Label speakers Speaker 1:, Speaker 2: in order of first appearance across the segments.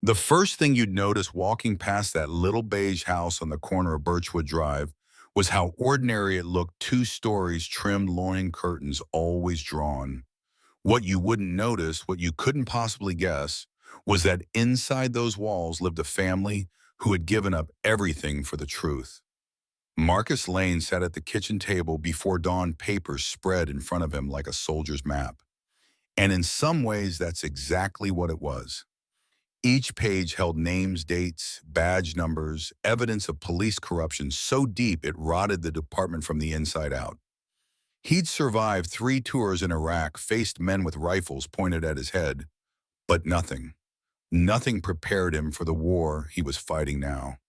Speaker 1: The first thing you'd notice walking past that little beige house on the corner of Birchwood Drive was how ordinary it looked, 2 stories, trimmed loin curtains always drawn. What you wouldn't notice, what you couldn't possibly guess, was that inside those walls lived a family who had given up everything for the truth. Marcus Lane sat at the kitchen table before dawn, papers spread in front of him like a soldier's map. And in some ways, that's exactly what it was. Each page held names, dates, badge numbers, evidence of police corruption so deep it rotted the department from the inside out. He'd survived 3 tours in Iraq, faced men with rifles pointed at his head, but nothing. Nothing prepared him for the war he was fighting now,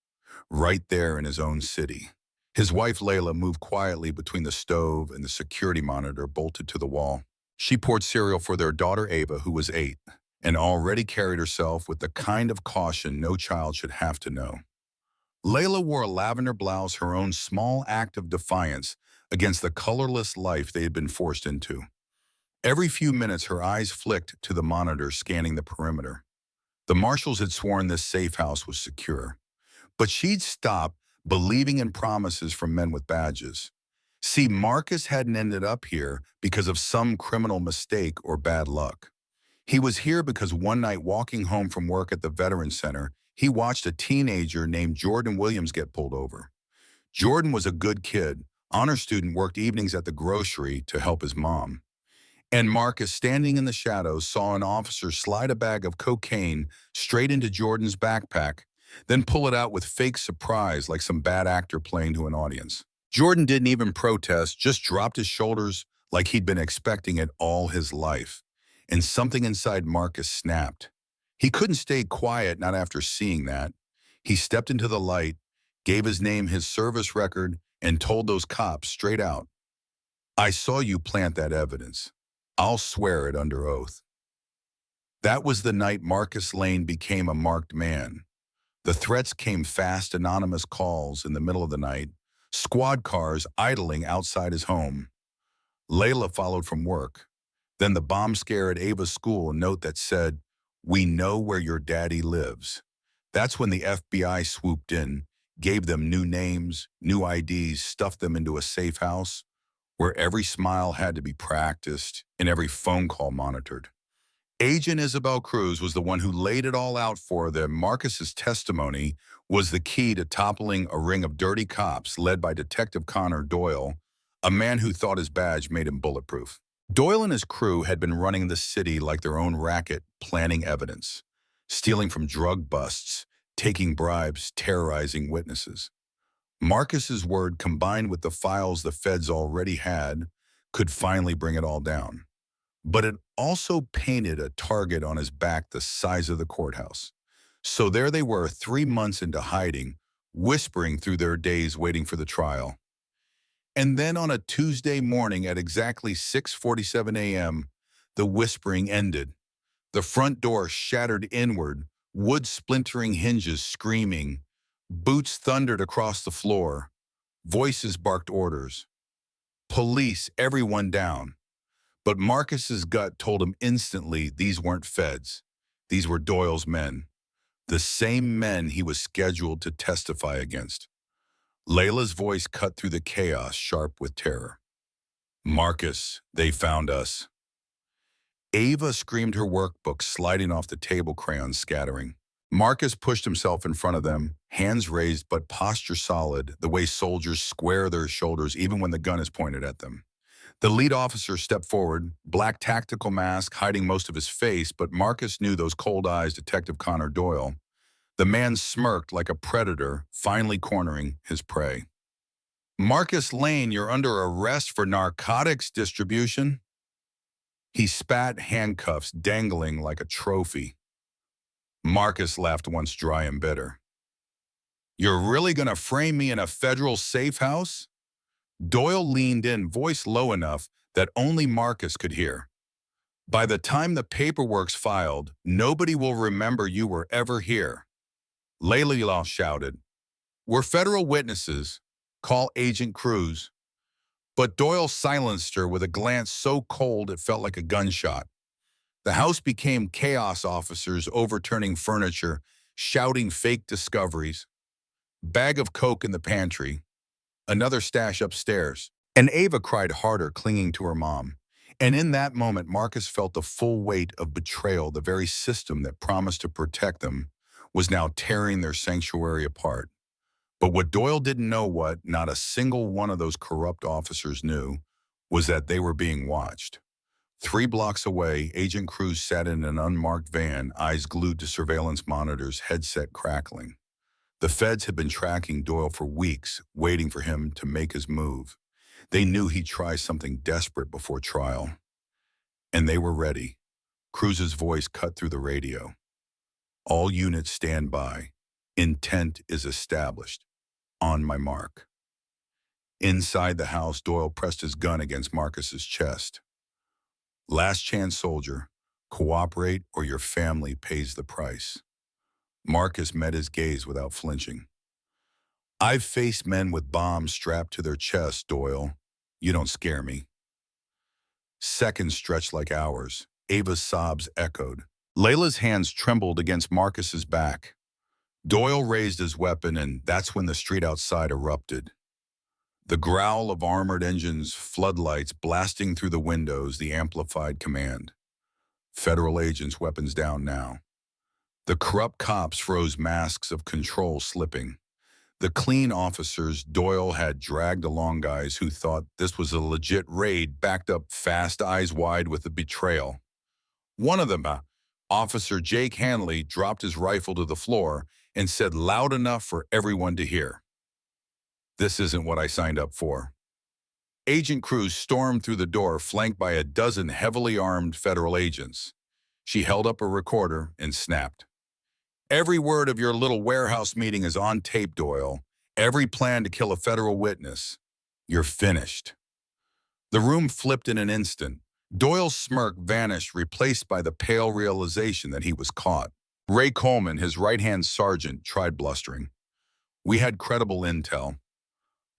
Speaker 1: right there in his own city. His wife Layla moved quietly between the stove and the security monitor bolted to the wall. She poured cereal for their daughter Ava, who was 8, and already carried herself with the kind of caution no child should have to know. Layla wore a lavender blouse, her own small act of defiance against the colorless life they had been forced into. Every few minutes, her eyes flicked to the monitor scanning the perimeter. The marshals had sworn this safe house was secure, but she'd stopped believing in promises from men with badges. See, Marcus hadn't ended up here because of some criminal mistake or bad luck. He was here because one night, walking home from work at the Veterans Center, he watched a teenager named Jordan Williams get pulled over. Jordan was a good kid, honor student, worked evenings at the grocery to help his mom. And Marcus, standing in the shadows, saw an officer slide a bag of cocaine straight into Jordan's backpack, then pull it out with fake surprise like some bad actor playing to an audience. Jordan didn't even protest, just dropped his shoulders like he'd been expecting it all his life. And something inside Marcus snapped. He couldn't stay quiet, not after seeing that. He stepped into the light, gave his name, his service record, and told those cops straight out, "I saw you plant that evidence. I'll swear it under oath." That was the night Marcus Lane became a marked man. The threats came fast, anonymous calls in the middle of the night, squad cars idling outside his home. Layla followed from work. Then the bomb scare at Ava's school, a note that said, "We know where your daddy lives." That's when the FBI swooped in, gave them new names, new IDs, stuffed them into a safe house where every smile had to be practiced and every phone call monitored. Agent Isabel Cruz was the one who laid it all out for them. Marcus's testimony was the key to toppling a ring of dirty cops led by Detective Connor Doyle, a man who thought his badge made him bulletproof. Doyle and his crew had been running the city like their own racket, planning evidence, stealing from drug busts, taking bribes, terrorizing witnesses. Marcus's word, combined with the files the feds already had, could finally bring it all down. But it also painted a target on his back the size of the courthouse. So there they were, 3 months into hiding, whispering through their days waiting for the trial. And then on a Tuesday morning at exactly 6:47 a.m., the whispering ended. The front door shattered inward, wood splintering hinges screaming. Boots thundered across the floor. Voices barked orders. Police, everyone down. But Marcus's gut told him instantly these weren't feds. These were Doyle's men. The same men he was scheduled to testify against. Layla's voice cut through the chaos, sharp with terror. "Marcus, they found us." Ava screamed, her workbook sliding off the table, crayons scattering. Marcus pushed himself in front of them, hands raised but posture solid, the way soldiers square their shoulders even when the gun is pointed at them. The lead officer stepped forward, black tactical mask hiding most of his face, but Marcus knew those cold eyes, Detective Connor Doyle. The man smirked like a predator, finally cornering his prey. "Marcus Lane, you're under arrest for narcotics distribution." He spat, handcuffs dangling like a trophy. Marcus laughed once dry and bitter. "You're really gonna frame me in a federal safe house?" Doyle leaned in, voice low enough that only Marcus could hear. "By the time the paperwork's filed, nobody will remember you were ever here." Layla shouted, "We're federal witnesses. Call Agent Cruz." But Doyle silenced her with a glance so cold it felt like a gunshot. The house became chaos, officers overturning furniture, shouting fake discoveries, bag of coke in the pantry, another stash upstairs. And Ava cried harder, clinging to her mom. And in that moment, Marcus felt the full weight of betrayal. The very system that promised to protect them was now tearing their sanctuary apart. But what Doyle didn't know, what not a single one of those corrupt officers knew, was that they were being watched. 3 blocks away, Agent Cruz sat in an unmarked van, eyes glued to surveillance monitors, headset crackling. The feds had been tracking Doyle for weeks, waiting for him to make his move. They knew he'd try something desperate before trial. And they were ready. Cruz's voice cut through the radio. All units stand by. Intent is established. On my mark. Inside the house, Doyle pressed his gun against Marcus's chest. Last chance, soldier. Cooperate or your family pays the price. Marcus met his gaze without flinching. I've faced men with bombs strapped to their chests, Doyle. You don't scare me. Seconds stretched like hours. Ava's sobs echoed. Layla's hands trembled against Marcus's back. Doyle raised his weapon, and that's when the street outside erupted. The growl of armored engines, floodlights blasting through the windows, the amplified command. Federal agents, weapons down now. The corrupt cops froze, masks of control slipping. The clean officers Doyle had dragged along, guys who thought this was a legit raid, backed up fast, eyes wide with the betrayal. One of them, Officer Jake Hanley, dropped his rifle to the floor and said loud enough for everyone to hear, "This isn't what I signed up for." Agent Cruz stormed through the door, flanked by a dozen heavily armed federal agents. She held up a recorder and snapped. Every word of your little warehouse meeting is on tape, Doyle. Every plan to kill a federal witness. You're finished. The room flipped in an instant. Doyle's smirk vanished, replaced by the pale realization that he was caught. Ray Coleman, his right-hand sergeant, tried blustering. We had credible intel.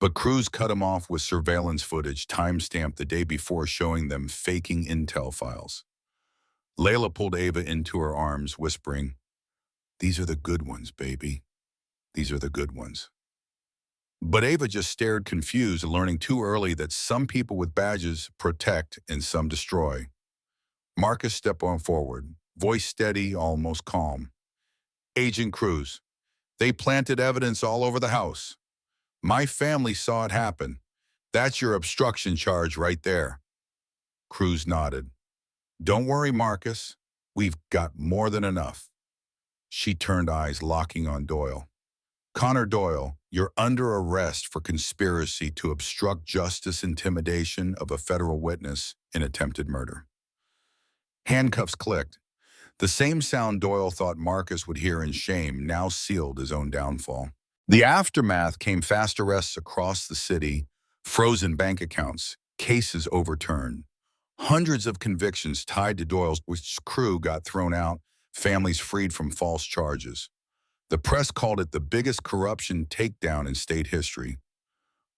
Speaker 1: But Cruz cut him off with surveillance footage, time-stamped the day before, showing them faking intel files. Layla pulled Ava into her arms, whispering, "These are the good ones, baby. These are the good ones." But Ava just stared, confused, learning too early that some people with badges protect and some destroy. Marcus stepped on forward, voice steady, almost calm. "Agent Cruz, they planted evidence all over the house. My family saw it happen. That's your obstruction charge right there." Cruz nodded. "Don't worry, Marcus. We've got more than enough." She turned, eyes locking on Doyle. "Connor Doyle, you're under arrest for conspiracy to obstruct justice, intimidation of a federal witness, and attempted murder." Handcuffs clicked. The same sound Doyle thought Marcus would hear in shame now sealed his own downfall. The aftermath came: fast arrests across the city, frozen bank accounts, cases overturned. Hundreds of convictions tied to Doyle's crew got thrown out, families freed from false charges. The press called it the biggest corruption takedown in state history.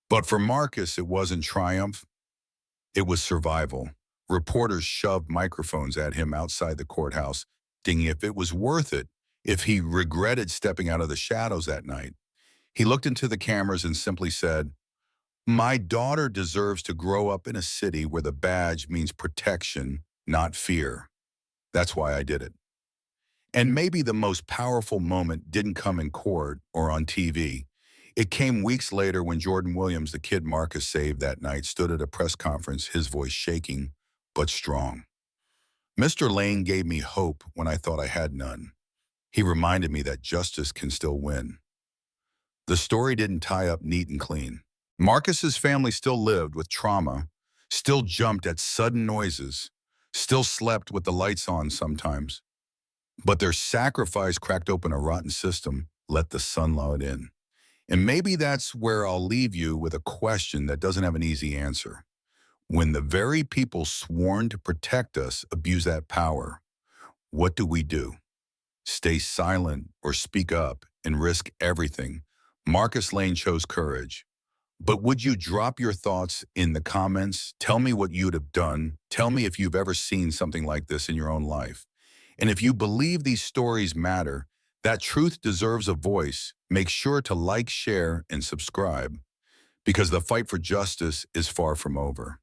Speaker 1: But for Marcus, it wasn't triumph. It was survival. Reporters shoved microphones at him outside the courthouse, asking if it was worth it, if he regretted stepping out of the shadows that night. He looked into the cameras and simply said, "My daughter deserves to grow up in a city where the badge means protection, not fear. That's why I did it." And maybe the most powerful moment didn't come in court or on TV. It came weeks later when Jordan Williams, the kid Marcus saved that night, stood at a press conference, his voice shaking but strong. "Mr. Lane gave me hope when I thought I had none. He reminded me that justice can still win." The story didn't tie up neat and clean. Marcus's family still lived with trauma, still jumped at sudden noises, still slept with the lights on sometimes. But their sacrifice cracked open a rotten system, let the sunlight in. And maybe that's where I'll leave you, with a question that doesn't have an easy answer. When the very people sworn to protect us abuse that power, what do we do? Stay silent or speak up and risk everything? Marcus Lane chose courage. But would you drop your thoughts in the comments? Tell me what you'd have done. Tell me if you've ever seen something like this in your own life. And if you believe these stories matter, that truth deserves a voice, make sure to like, share, and subscribe because the fight for justice is far from over.